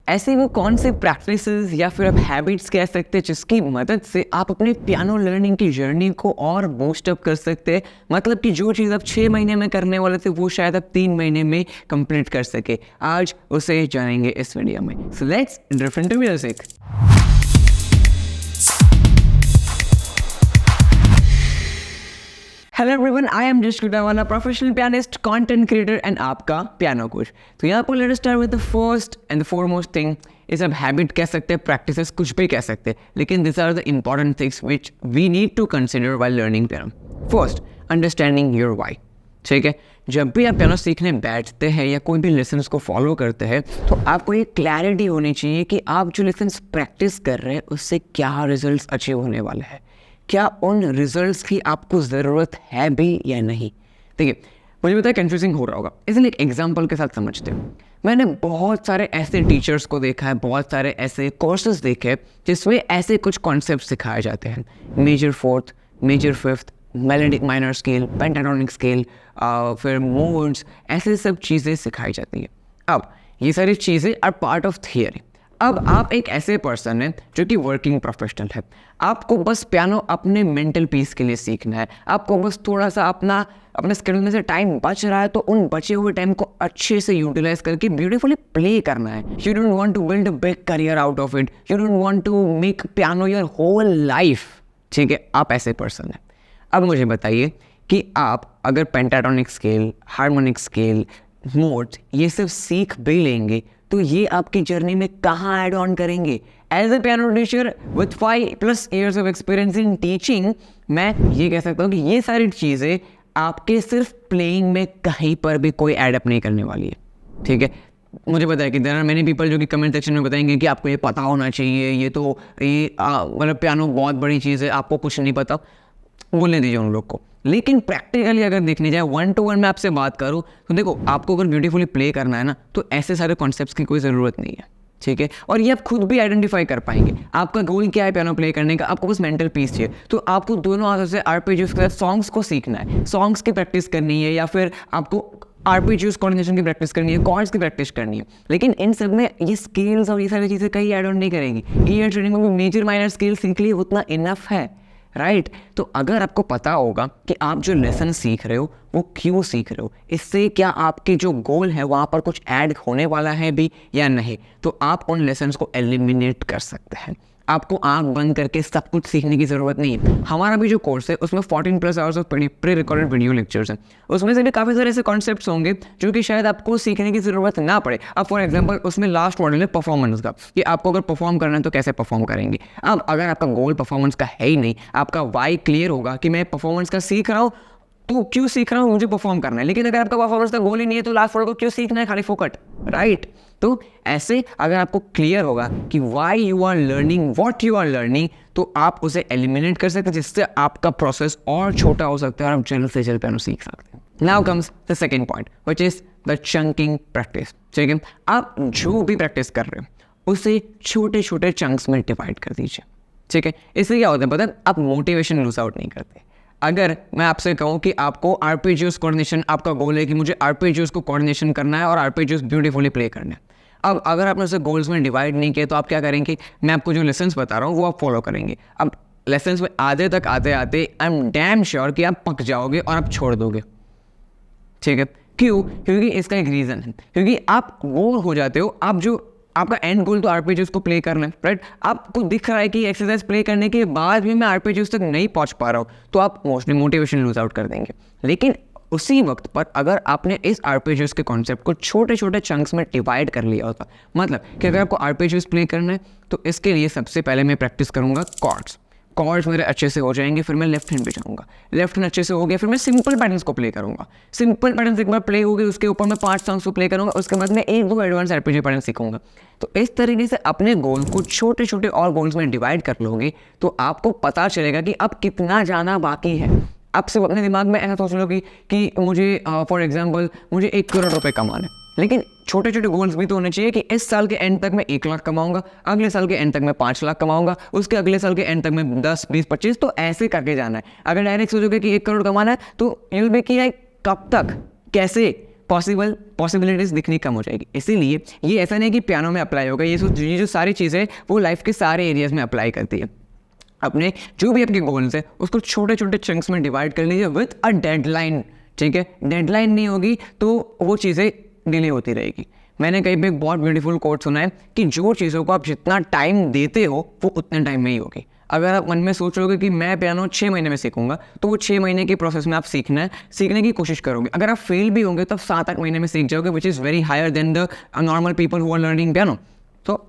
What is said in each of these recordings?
ऐसी वो कौन सी प्रैक्टिसेस या फिर आप हैबिट्स कह सकते हैं जिसकी मदद से आप अपने पियानो लर्निंग की जर्नी को और बूस्ट अप कर सकते हैं। मतलब कि जो चीज़ आप 6 महीने में करने वाले थे वो शायद आप 3 महीने में कंप्लीट कर सके। आज उसे जानेंगे इस वीडियो में। So let's drift into music. Hello everyone, I am just लुटावाला, professional pianist, content creator and आपका पियानो कोच। तो यहाँ पर let us start with the first and the foremost thing. इसे आप हैबिट कह सकते हैं, प्रैक्टिसेस, कुछ भी कह सकते हैं, लेकिन this are the important things which we need to consider while learning piano. First, understanding your why. ठीक है, जब भी आप पियानो सीखने बैठते हैं या कोई भी लेसन्स को फॉलो करते हैं तो आपको ये क्लैरिटी होनी चाहिए कि आप जो लेसन्स प्रैक्टिस कर रहे हैं उससे क्या रिजल्ट्स अचीव होने वाले हैं, क्या उन रिजल्ट्स की आपको ज़रूरत है भी या नहीं। देखिए, मुझे पता है कन्फ्यूजिंग हो रहा होगा, इसलिए एक एग्जांपल के साथ समझते हो। मैंने बहुत सारे ऐसे टीचर्स को देखा है, बहुत सारे ऐसे कोर्सेज देखे जिसमें ऐसे कुछ कॉन्सेप्ट सिखाए जाते हैं। Major fourth, major fifth, melodic minor scale, pentatonic scale, फिर मोड्स, ऐसे सब चीज़ें सिखाई जाती हैं। अब ये सारी चीज़ें आर पार्ट ऑफ थियरी। अब आप एक ऐसे पर्सन हैं जो कि वर्किंग प्रोफेशनल है, आपको बस पियानो अपने मेंटल पीस के लिए सीखना है, आपको बस थोड़ा सा अपने स्केड्यूल में से टाइम बच रहा है तो उन बचे हुए टाइम को अच्छे से यूटिलाइज करके ब्यूटीफुली प्ले करना है। You don't want to build a big career out of it, you don't want to make piano your whole life. ठीक है, आप ऐसे पर्सन हैं। अब मुझे बताइए कि आप अगर pentatonic scale, harmonic scale, modes ये सब सीख भी लेंगे तो ये आपकी जर्नी में कहाँ ऐड ऑन करेंगे। As a piano teacher with 5+ years of experience in teaching, मैं ये कह सकता हूँ कि ये सारी चीज़ें आपके सिर्फ प्लेइंग में कहीं पर भी कोई ऐड अप नहीं करने वाली है। ठीक है, मुझे पता है कि देयर आर मेनी पीपल जो कि कमेंट सेक्शन में बताएंगे कि आपको ये पता होना चाहिए, ये मतलब पियानो बहुत बड़ी चीज़ है, आपको कुछ नहीं पता। बोलने दीजिए उन लोग को। लेकिन प्रैक्टिकली अगर देखने जाए, 1-to-1 में आपसे बात करूँ तो देखो, आपको अगर ब्यूटीफुली प्ले करना है ना तो ऐसे सारे कॉन्सेप्ट्स की कोई ज़रूरत नहीं है। ठीक है, और ये आप खुद भी आइडेंटिफाई कर पाएंगे। आपका गोल क्या है पियानो प्ले करने का, आपको बस मेंटल पीस चाहिए। तो आपको दोनों हाथों से आरपेजियोस के साथ सॉन्ग्स को सीखना है, सॉन्ग्स की प्रैक्टिस करनी है, या फिर आपको आरपेजियोस कोऑर्डिनेशन की प्रैक्टिस करनी है, कॉर्ड्स की प्रैक्टिस करनी है। लेकिन इन सब में ये स्केल्स और ये सारी चीज़ें कहीं ऐड ऑन नहीं करेंगी। ईयर ट्रेनिंग में भी मेजर माइनर स्केल सीख लिए, उतना इनफ है, राइट। तो अगर आपको पता होगा कि आप जो लेसन सीख रहे हो वो क्यों सीख रहे हो, इससे क्या आपके जो गोल है वहाँ पर कुछ ऐड होने वाला है भी या नहीं, तो आप उन लेसन्स को एलिमिनेट कर सकते हैं। आपको आंख बंद करके सब कुछ सीखने की ज़रूरत नहीं है। हमारा भी जो कोर्स है उसमें 14+ hours of pre recorded video lectures हैं, उसमें से भी काफ़ी सारे ऐसे कॉन्सेप्ट्स होंगे जो कि शायद आपको सीखने की ज़रूरत ना पड़े। अब फॉर एग्जांपल उसमें लास्ट मॉडल है परफॉर्मेंस का, कि आपको अगर परफॉर्म करना है तो कैसे परफॉर्म करेंगे। अब अगर आपका गोल परफॉर्मेंस का है ही नहीं, आपका वाई क्लियर होगा कि मैं परफॉर्मेंस का सीख रहा हूँ तो क्यों सीख रहा हूँ, मुझे परफॉर्म करना है। लेकिन अगर आपका परफॉर्मेंस का गोल ही नहीं है तो लास्ट मॉडल को क्यों सीखना है, खाली फोकट, राइट। तो ऐसे अगर आपको क्लियर होगा कि why you are learning what you are learning, तो आप उसे एलिमिनेट कर सकते हैं, जिससे आपका प्रोसेस और छोटा हो सकता है और आप जल्द से जल्द पियानो सीख सकते हैं। Now comes the second point which is the chunking practice. ठीक है, आप जो भी प्रैक्टिस कर रहे हो उसे छोटे छोटे चंक्स में डिवाइड कर दीजिए। ठीक है, इससे क्या होता है पता है, आप मोटिवेशन लूज आउट नहीं करते। अगर मैं आपसे कहूँ कि आपको आरपेजियोस कोऑर्डिनेशन, आपका गोल है कि मुझे आरपेजियोस को कोऑर्डिनेशन करना है और आरपेजियोस ब्यूटीफुली प्ले करना है। अब अगर आपने उसे गोल्स में डिवाइड नहीं किया तो आप क्या करेंगे, मैं आपको जो लेसन्स बता रहा हूँ वो आप फॉलो करेंगे। अब लेसन्स में आधे तक आते आते आई एम डैम श्योर कि आप पक जाओगे और आप छोड़ दोगे। ठीक है, क्यों? क्योंकि इसका एक रीज़न है, क्योंकि आप बोर हो जाते हो। आप जो आपका एंड गोल तो आरपेजियोस को प्ले करना है, राइट। आपको दिख रहा है कि एक्सरसाइज प्ले करने के बाद भी मैं आरपेजियोस तक नहीं पहुंच पा रहा हूँ, तो आप मोस्टली मोटिवेशन लूज आउट कर देंगे। लेकिन उसी वक्त पर अगर आपने इस आरपेजियोस के कॉन्सेप्ट को छोटे छोटे चंक्स में डिवाइड कर लिया होता, मतलब कि अगर आपको आरपेजियोस प्ले करना है तो इसके लिए सबसे पहले मैं प्रैक्टिस करूँगा कॉर्ड्स मेरे अच्छे से हो जाएंगे, फिर मैं लेफ्ट हैंड पे जाऊँगा, लेफ्ट हैंड अच्छे से हो गया, फिर मैं सिंपल पैटर्न्स को प्ले करूँगा। सिंपल पैटर्न्स एक बार प्ले हो गए, उसके ऊपर मैं 5 सॉन्ग्स को प्ले करूँगा, उसके बाद मैं 1-2 एडवांस आरपेजियो पैटर्न सीखूंगा। तो इस तरीके से अपने गोल को छोटे छोटे और गोल्स में डिवाइड कर लोगे तो आपको पता चलेगा कि अब कितना जाना बाकी है। आप सिर्फ अपने दिमाग में ऐसा सोच लो कि मुझे फॉर एग्जांपल मुझे 1 करोड़ रुपए कमाना है, लेकिन छोटे छोटे गोल्स भी तो होने चाहिए कि इस साल के एंड तक मैं 1 लाख कमाऊंगा, अगले साल के एंड तक मैं 5 लाख कमाऊंगा, उसके अगले साल के एंड तक मैं 10, 20, 25, तो ऐसे करके जाना है। अगर डायरेक्ट सोचोगे कि 1 करोड़ कमाना है तो ये भी कि कब तक, कैसे, पॉसिबिलिटीज़ दिखनी कम हो जाएगी। इसीलिए ये ऐसा नहीं कि पियानो में अप्लाई होगा, ये जो सारी चीज़ें वो लाइफ के सारे एरियाज़ में अप्लाई करती है। अपने जो भी आपके गोल्स है उसको छोटे छोटे चंक्स में डिवाइड कर लीजिए विथ अ डेडलाइन, ठीक है। डेडलाइन नहीं होगी तो वो चीज़ें डिले होती रहेगी। मैंने कहीं पे एक बहुत ब्यूटीफुल कोट सुना है कि जो चीज़ों को आप जितना टाइम देते हो वो उतने टाइम में ही होगी। अगर आप मन में सोच रहे हो कि मैं पियानो 6 महीने में सीखूंगा, तो वो 6 महीने के प्रोसेस में आप सीखने की कोशिश करोगे। अगर आप फेल भी होंगे तब 7-8 महीने में सीख जाओगे, which is very higher than the normal people who are learning piano. तो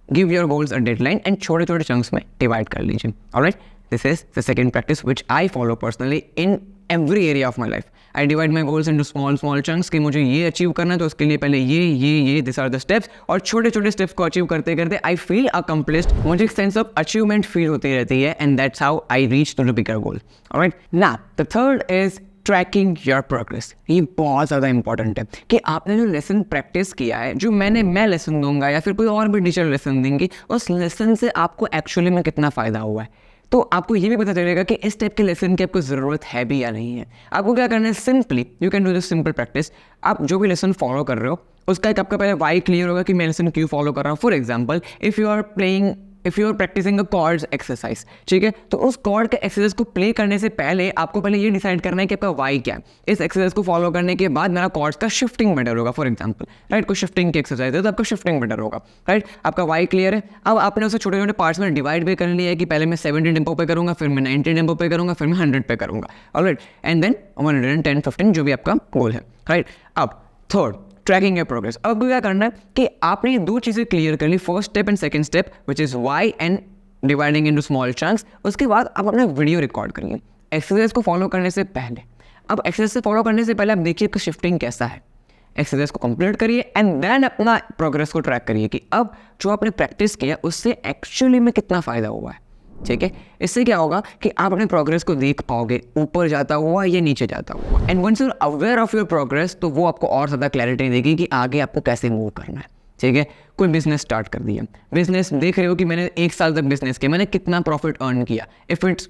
give your goals a deadline and छोटे छोटे चंक्स में डिवाइड कर लीजिए। Alright, this is the second practice which I follow personally in every area of my life. I divide my goals into small chunks कि मुझे ये achieve करना है, तो उसके लिए पहले ये दिस आर द स्टेप्स, और छोटे छोटे स्टेप्स को अचीव करते करते आई फील अकम्प्लिश्ड, मुझे एक सेंस ऑफ अचीवमेंट फील होती रहती है, and that's how I reach to the bigger goal. Alright, now the third is tracking your progress. ये बहुत ज़्यादा इंपॉर्टेंट है कि आपने जो लेसन प्रैक्टिस किया है, जो मैं लेसन दूंगा या फिर कोई और भी टीचर लेसन देंगे, उस लेसन से आपको एक्चुअली में कितना फ़ायदा हुआ है। तो आपको ये भी पता चलेगा कि इस टाइप के लेसन की आपको ज़रूरत है भी या नहीं है। आपको क्या करना है, simply you can do this simple practice. आप जो भी लेसन फॉलो कर रहे हो उसका एक आपका पहले वाई क्लियर होगा कि मैं लेसन क्यों फॉलो कर रहा हूँ। For example, if you are practising a chords exercise, ठीक है, तो उस कॉर्ड के एक्सरसाइज को प्ले करने से पहले आपको पहले ये डिसाइड करना है कि आपका वाई क्या है। इस एक्सरसाइज को फॉलो करने के बाद मेरा कॉर्ड्स का शिफ्टिंग बेटर होगा, फॉर एग्जाम्पल, राइट। कोई शिफ्टिंग की एक्सरसाइज है तो आपका शिफ्टिंग बेटर होगा, राइट। आपका वाई क्लियर है। अब आपने उसे छोटे छोटे पार्ट्स में डिवाइड भी कर लिया है कि पहले मैं 70 टेम्पो पे करूँगा, फिर मैं 90 टेम्पो पे करूँगा, फिर मैं 100 पे करूँगा, ऑलराइट, एंड देन 110, 15 जो भी आपका गोल है, राइट। अब थर्ड, ट्रैकिंग योर प्रोग्रेस। अब क्या करना है कि आपने दो चीज़ें क्लियर कर ली, first step and second step, which is why and dividing into small chunks. उसके बाद आप अपना वीडियो रिकॉर्ड करिए एक्सरसाइज को फॉलो करने से पहले। अब एक्सरसाइज से फॉलो करने से पहले आप देखिए कि शिफ्टिंग कैसा है। एक्सरसाइज को कंप्लीट करिए एंड देन अपना प्रोग्रेस को ट्रैक करिए कि अब जो आपने प्रैक्टिस किया उससे एक्चुअली में कितना फ़ायदा हुआ है, ठीक है। इससे क्या होगा कि आप अपने प्रोग्रेस को देख पाओगे, ऊपर जाता हुआ या नीचे जाता हुआ। And once you are aware of your progress, तो वो आपको और ज़्यादा क्लैरिटी देगी कि आगे आपको कैसे मूव करना है, ठीक है। कोई बिजनेस स्टार्ट कर दिया, बिजनेस देख रहे हो कि मैंने 1 साल तक बिजनेस किया, मैंने कितना प्रॉफिट अर्न किया। इफ़ इट्स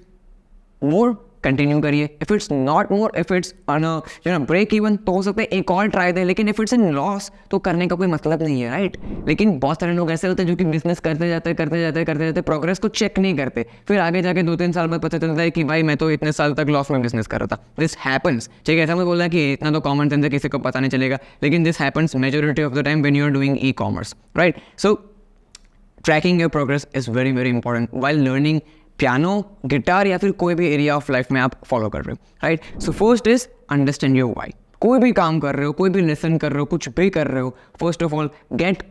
मोर कंटिन्यू करिए, if it's not more, if it's break even, तो हो सकता है एक और ट्राई दें। लेकिन इफ़ इट्स इन लॉस तो करने का कोई मतलब नहीं है, राइट। लेकिन बहुत सारे लोग ऐसे होते हैं जो कि बिजनेस करते जाते प्रोग्रेस को चेक नहीं करते, फिर आगे जाके 2-3 साल में पता चलता है कि भाई मैं तो इतने साल तक लॉस में बिजनेस कर रहा था। दिस हैपन्स, ठीक है। ऐसा मैं बोल रहा है कि इतना तो कॉमन सेंस है, किसी को पता नहीं चलेगा, लेकिन this happens majority of the time when you are doing ecommerce, right. So tracking your progress is very very important while learning piano, guitar या फिर कोई भी एरिया ऑफ लाइफ में आप फॉलो कर रहे हो, right. So first is understand your why. कोई भी काम कर रहे हो, कोई भी लेसन कर रहे हो, कुछ भी कर रहे हो, first of all get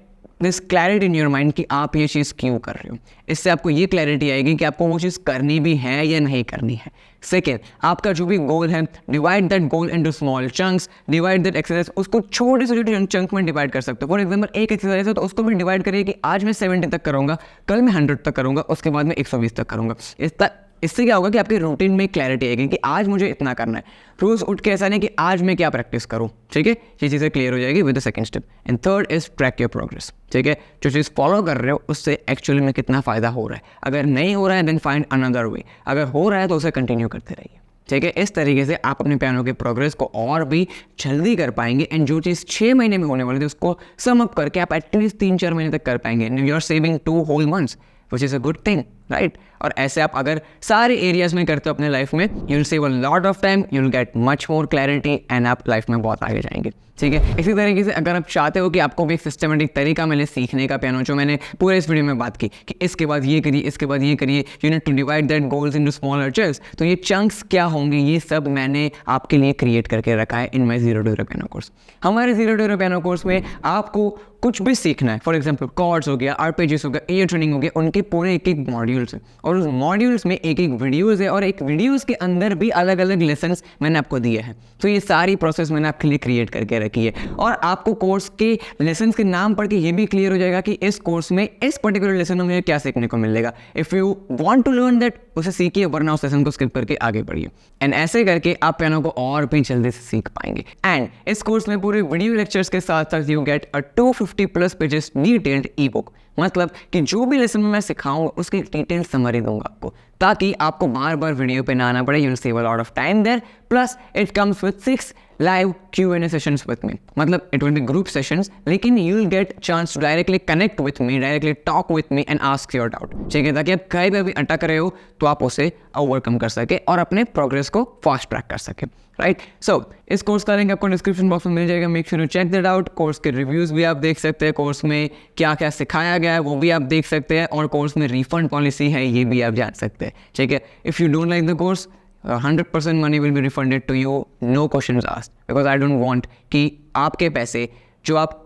this clarity in your mind कि आप ये चीज़ क्यों कर रहे हो। इससे आपको ये क्लैरिटी आएगी कि आपको वो चीज़ करनी भी है या नहीं करनी है। सेकेंड, आपका जो भी गोल है, divide that goal into small chunks, divide that exercise, उसको छोटे से छोटे चंक में डिवाइड कर सकते हो। फॉर एग्जाम्पल, एक एक्सरसाइज है तो उसको भी डिवाइड करिए कि आज मैं 70 तक करूँगा, कल मैं 100 तक करूँगा, उसके बाद मैं 120 तक करूँगा। इससे क्या होगा कि आपके रूटीन में क्लैरिटी आएगी कि आज मुझे इतना करना है। रोज उठ के ऐसा नहीं कि आज मैं क्या प्रैक्टिस करूँ, ठीक है। ये चीज़ें क्लियर हो जाएगी with the second step. And third is track your progress, ठीक है। जो चीज़ फॉलो कर रहे हो उससे एक्चुअली में कितना फ़ायदा हो रहा है। अगर नहीं हो रहा है देन फाइंड अनदर वे, अगर हो रहा है तो उसे कंटिन्यू करते रहिए, ठीक है। इस तरीके से आप अपने पियानो के प्रोग्रेस को और भी जल्दी कर पाएंगे। एंड जो चीज़ 6 महीने में होने वाली थी उसको सम अप करके आप एटलीस्ट 3-4 महीने तक कर पाएंगे। You are saving 2 whole months, which is a good thing, right. और ऐसे आप अगर सारे एरियाज में करते हो अपने लाइफ में, you will save a lot of time, you will get much more clarity and आप लाइफ में बहुत आगे जाएंगे, ठीक है। इसी तरीके से अगर आप चाहते हो कि आपको भी एक सिस्टमेटिक तरीका मिले सीखने का पियानो, जो मैंने पूरे इस वीडियो में बात की कि इसके बाद ये करिए, इसके बाद ये करिए, you need to divide that goals into smaller chunks, तो ये चंक्स क्या होंगे ये सब मैंने आपके लिए क्रिएट करके रखा है इन माई 0 to Hero पियानो कोर्स। हमारे 0 to Hero पियानो कोर्स में आपको कुछ भी सीखना है, फॉर एग्जाम्पल कॉर्ड्स हो गया, आर्पेजियस हो गया, ईयर ट्रेनिंग हो गया, उनके पूरे एक एक मॉड्यूल्स हैं और उस मॉड्यूल्स में एक एक वीडियोज़ है और एक वीडियोज़ के अंदर भी अलग अलग लेसन्स मैंने आपको दिए हैं। तो ये सारी प्रोसेस मैंने आपके लिए क्रिएट करके रखी है और आपको कोर्स के लेसन्स के नाम पढ़ के ये भी क्लियर हो जाएगा कि इस कोर्स में इस पर्टिकुलर लेसन में मुझे क्या सीखने को मिलेगा। If you want to learn that, उसे सीखिए, वरना उस लेसन को स्किप करके आगे बढ़िए। एंड ऐसे करके आप पियानो को और भी जल्दी से सीख पाएंगे। एंड इस कोर्स में पूरे वीडियो लेक्चर्स के साथ साथ you get a 250+ pages detailed E book, मतलब कि जो भी लेसन में मैं सिखाऊंगा उसकी डिटेल समरी दूंगा आपको, ताकि आपको बार बार वीडियो पे ना आना पड़े. You'll save a lot of time there. Plus it comes with 6 live Q&A sessions with me. मतलब it will be group sessions, लेकिन you'll get chance to directly connect with me, directly talk with me and ask your doubt. ठीक है, ताकि आप कहीं पे भी अटक रहे हो तो आप उसे ओवरकम कर सके और अपने प्रोग्रेस को फास्ट ट्रैक कर सके. राइट, सो इस कोर्स का लिंक आपको डिस्क्रिप्शन बॉक्स में मिल जाएगा. Make sure you check that out. Course के रिव्यूज़ भी आप देख सकते हैं, कोर्स में क्या क्या सिखाया गया है वो भी आप देख सकते हैं, और कोर्स में रिफंड पॉलिसी है ये भी आप जान सकते हैं. ठीक है, if you don't like the course 100% money will be refunded to you, no questions asked, because I don't want कि आपके पैसे जो आप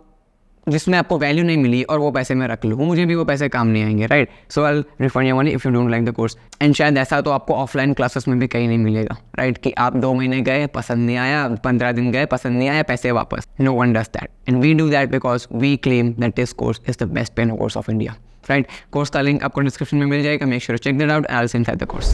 जिसमें आपको वैल्यू नहीं मिली और वो पैसे मैं रख लूँ, मुझे भी वो पैसे काम नहीं आएंगे. Right, so I refund your money if you don't like the course. And शायद ऐसा तो आपको ऑफलाइन क्लासेस में भी कहीं नहीं मिलेगा. राइट, कि आप 2 महीने गए पसंद नहीं आया, 15 दिन गए पसंद नहीं आया, पैसे वापस. No one does that and we do that because we claim that this course is the best piano course of India. Right, course का लिंक आपको डिस्क्रिप्शन में मिल जाएगा. Make sure check that out and I will send the course.